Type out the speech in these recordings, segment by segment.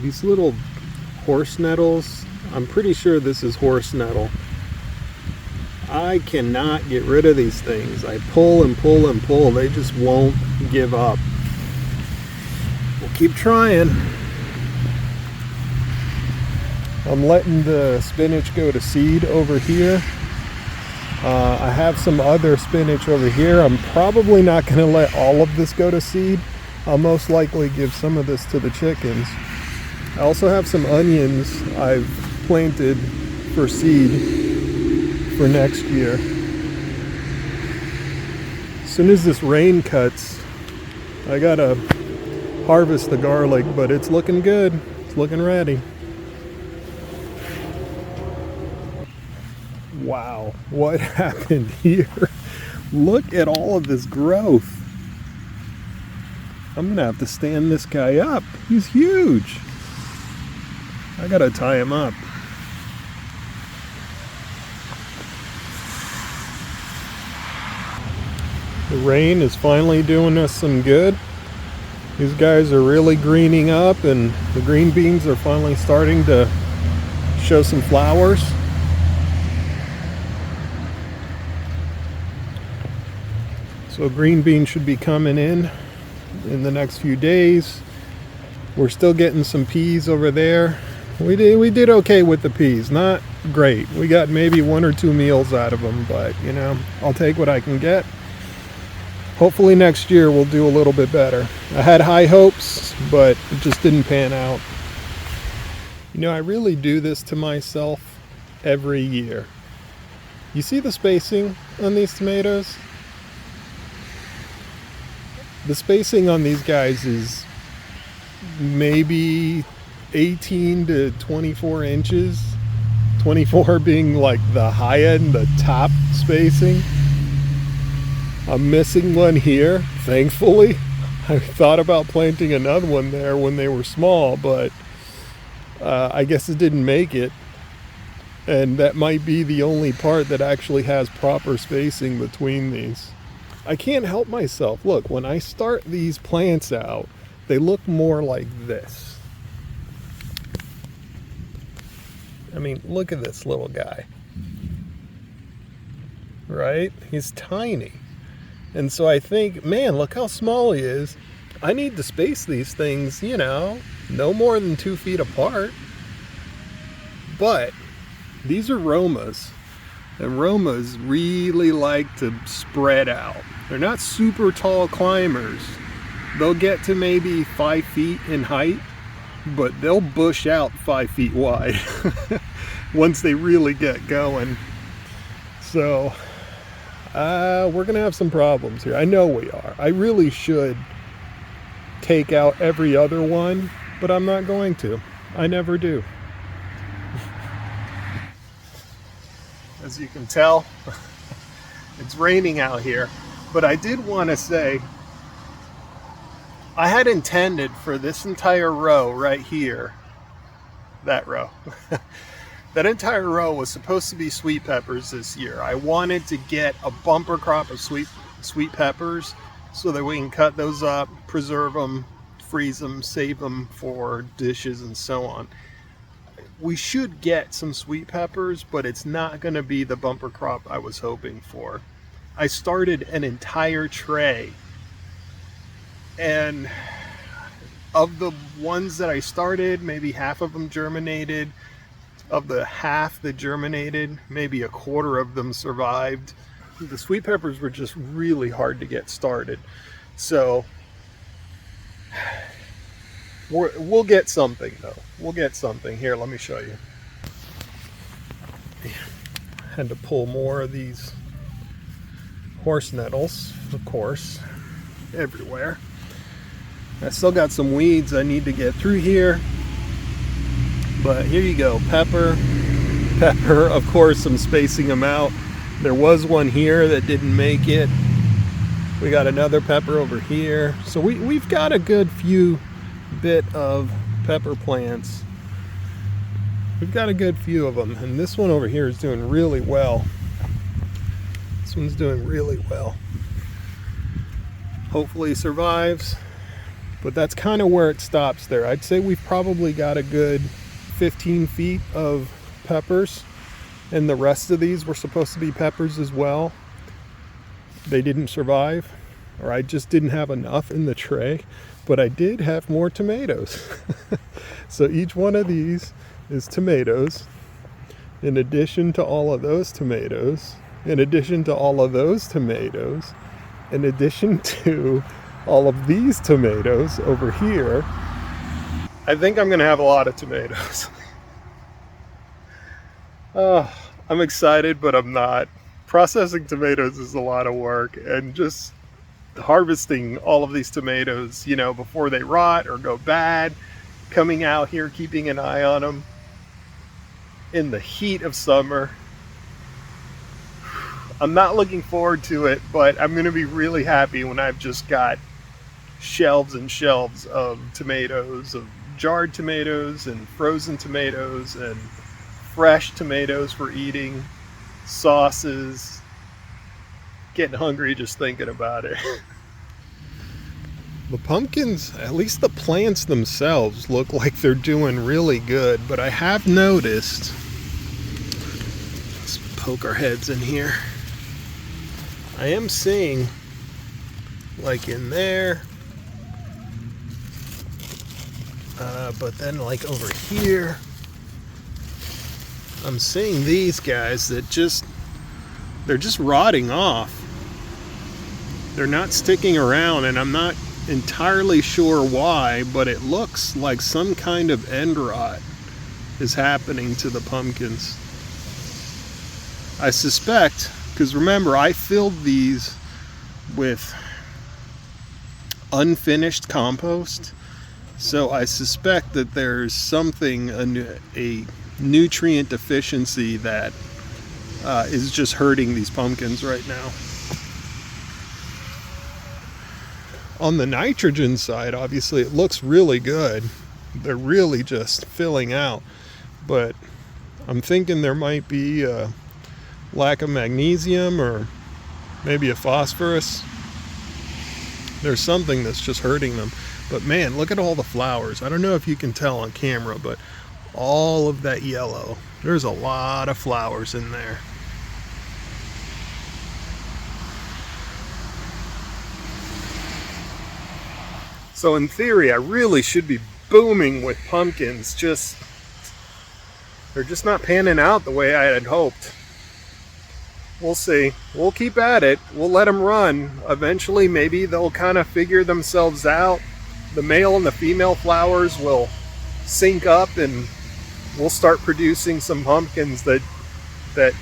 these little horse nettles, I'm pretty sure this is horse nettle. I cannot get rid of these things. I pull and pull and pull. They just won't give up. We'll keep trying. I'm letting the spinach go to seed over here. I have some other spinach over here. I'm probably not going to let all of this go to seed. I'll most likely give some of this to the chickens. I also have some onions I've planted for seed for next year. As soon as this rain cuts, I gotta harvest the garlic, but it's looking good. It's looking ready. Wow, what happened here? Look at all of this growth. I'm gonna have to stand this guy up. He's huge. I gotta tie him up. The rain is finally doing us some good. These guys are really greening up, and the green beans are finally starting to show some flowers. So green beans should be coming in the next few days. We're still getting some peas over there. We did okay with the peas. Not great. We got maybe 1 or 2 meals out of them, but you know, I'll take what I can get. Hopefully next year we'll do a little bit better. I had high hopes, but it just didn't pan out. You know, I really do this to myself every year. You see the spacing on these tomatoes? The spacing on these guys is maybe 18 to 24 inches. 24 being like the high end, the top spacing. I'm missing one here, thankfully. I thought about planting another one there when they were small, but I guess it didn't make it. And that might be the only part that actually has proper spacing between these. I can't help myself. Look, when I start these plants out, they look more like this. I mean, look at this little guy. Right? He's tiny. And so I think, man, look how small he is. I need to space these things, you know, no more than 2 feet apart. But these are Romas. And Romas really like to spread out. They're not super tall climbers. They'll get to maybe 5 feet in height, but they'll bush out 5 feet wide once they really get going. So we're gonna have some problems here. I know we are. I really should take out every other one, but I'm not going to. I never do. As you can tell, it's raining out here, but I did want to say I had intended for this entire row right here, that row, that entire row was supposed to be sweet peppers this year. I wanted to get a bumper crop of sweet peppers so that we can cut those up, preserve them, freeze them, save them for dishes and so on. We should get some sweet peppers, but it's not going to be the bumper crop I was hoping for. I started an entire tray, and of the ones that I started, maybe half of them germinated. Of the half that germinated, maybe a quarter of them survived. The sweet peppers were just really hard to get started. So we'll get something though. We'll get something. Here, let me show you. I had to pull more of these horse nettles, of course, everywhere. I still got some weeds I need to get through here. But here you go, pepper, of course I'm spacing them out. There was one here that didn't make it. We got another pepper over here. So we've got a good few bit of pepper plants. We've got a good few of them, and this one over here is doing really well. This one's doing really well. Hopefully survives. But that's kind of where it stops there. I'd say we've probably got a good 15 feet of peppers, and the rest of these were supposed to be peppers as well. They didn't survive, or I just didn't have enough in the tray, but I did have more tomatoes. So each one of these is tomatoes, in addition to all of those tomatoes, in addition to all of those tomatoes, in addition to all of these tomatoes over here. I think I'm gonna have a lot of tomatoes. I'm excited, but I'm not. Processing tomatoes is a lot of work, and just harvesting all of these tomatoes, you know, before they rot or go bad, coming out here, keeping an eye on them in the heat of summer. I'm not looking forward to it, but I'm going to be really happy when I've just got shelves and shelves of tomatoes, of jarred tomatoes and frozen tomatoes and fresh tomatoes for eating, sauces. Getting hungry just thinking about it. The pumpkins, at least the plants themselves, look like they're doing really good, but I have noticed, let's poke our heads in here, I am seeing, like in there, but then like over here, I'm seeing these guys that they're just rotting off. They're not sticking around, and I'm not entirely sure why, but it looks like some kind of end rot is happening to the pumpkins. I suspect, because remember, I filled these with unfinished compost, so I suspect that there's something, a nutrient deficiency that is just hurting these pumpkins right now. On the nitrogen side, obviously it looks really good. They're really just filling out, but I'm thinking there might be a lack of magnesium or maybe a phosphorus. There's something that's just hurting them. But man, look at all the flowers. I don't know if you can tell on camera, but all of that yellow, there's a lot of flowers in there. So in theory, I really should be booming with pumpkins, they're just not panning out the way I had hoped. We'll see. We'll keep at it. We'll let them run. Eventually, maybe they'll kind of figure themselves out. The male and the female flowers will sync up, and we'll start producing some pumpkins that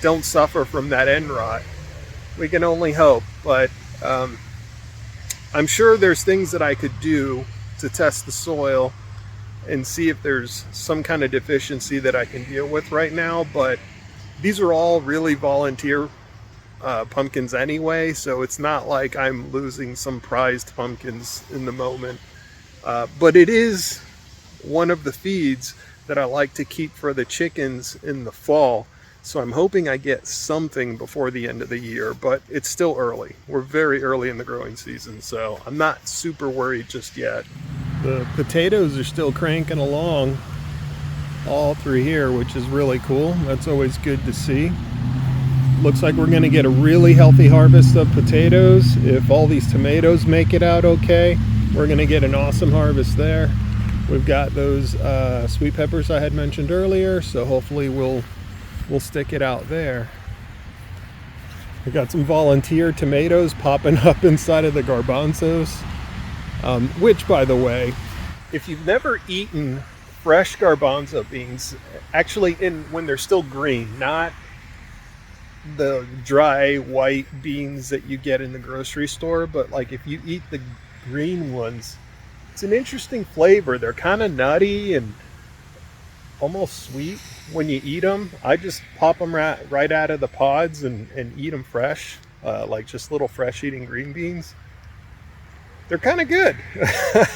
don't suffer from that end rot. We can only hope, but I'm sure there's things that I could do to test the soil and see if there's some kind of deficiency that I can deal with right now, but these are all really volunteer pumpkins anyway, so it's not like I'm losing some prized pumpkins in the moment. But it is one of the feeds that I like to keep for the chickens in the fall. So I'm hoping I get something before the end of the year, but it's still early. We're very early in the growing season, so I'm not super worried just yet. The potatoes are still cranking along all through here, which is really cool. That's always good to see. Looks like we're gonna get a really healthy harvest of potatoes. If all these tomatoes make it out okay, we're gonna get an awesome harvest there. We've got those sweet peppers I had mentioned earlier, so hopefully we'll stick it out there. We got some volunteer tomatoes popping up inside of the garbanzos, which, by the way, if you've never eaten fresh garbanzo beans, actually when they're still green, not the dry white beans that you get in the grocery store, but like if you eat the green ones, it's an interesting flavor. They're kind of nutty and almost sweet when you eat them. I just pop them right out of the pods and eat them fresh, like just little fresh eating green beans. They're kind of good.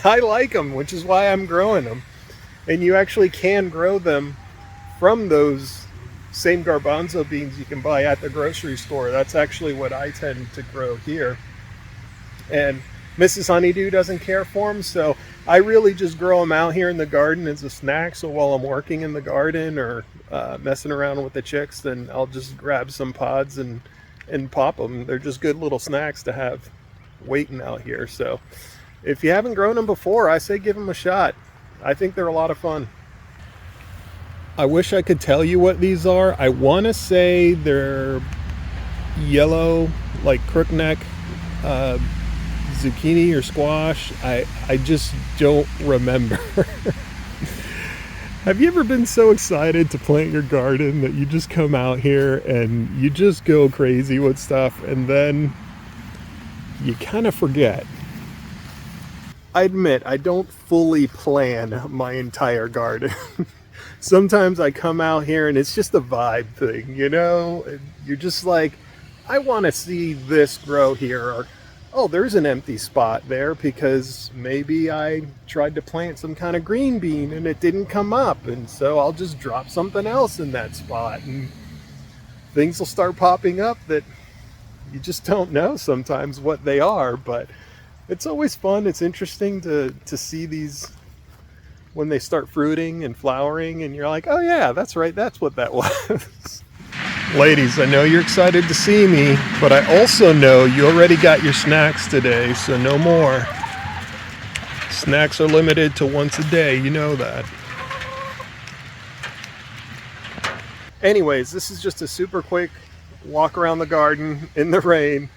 I like them, which is why I'm growing them. And you actually can grow them from those same garbanzo beans you can buy at the grocery store. That's actually what I tend to grow here. And Mrs. Honeydew doesn't care for them, so I really just grow them out here in the garden as a snack. So while I'm working in the garden or messing around with the chicks, then I'll just grab some pods and pop them. They're just good little snacks to have waiting out here. So if you haven't grown them before, I say give them a shot. I think they're a lot of fun. I wish I could tell you what these are. I want to say they're yellow, like crookneck zucchini or squash. I just don't remember. Have you ever been so excited to plant your garden that you just come out here and you just go crazy with stuff and then you kind of forget? I admit I don't fully plan my entire garden. Sometimes I come out here and it's just a vibe thing, you know? You're just like, I want to see this grow here, or oh, there's an empty spot there because maybe I tried to plant some kind of green bean and it didn't come up, and so I'll just drop something else in that spot and things will start popping up that you just don't know sometimes what they are. But it's always fun. It's interesting to see these when they start fruiting and flowering and you're like, oh yeah, that's right, that's what that was. Ladies, I know you're excited to see me, but I also know you already got your snacks today, so no more. Snacks are limited to once a day, you know that. Anyways, this is just a super quick walk around the garden in the rain.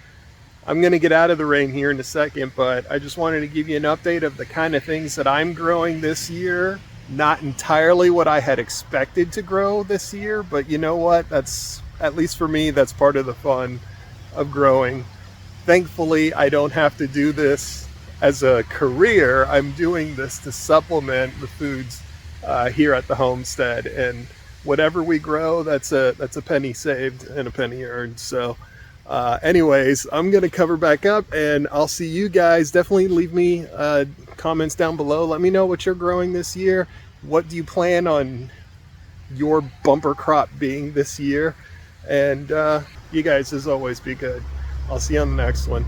I'm going to get out of the rain here in a second, but I just wanted to give you an update of the kind of things that I'm growing this year. Not entirely what I had expected to grow this year, but you know what? That's, at least for me, that's part of the fun of growing. Thankfully, I don't have to do this as a career. I'm doing this to supplement the foods here at the homestead, and whatever we grow, that's a penny saved and a penny earned. So anyways, I'm gonna cover back up and I'll see you guys. Definitely leave me comments down below. Let me know what you're growing this year. What do you plan on your bumper crop being this year? And you guys, as always, be good. I'll see you on the next one.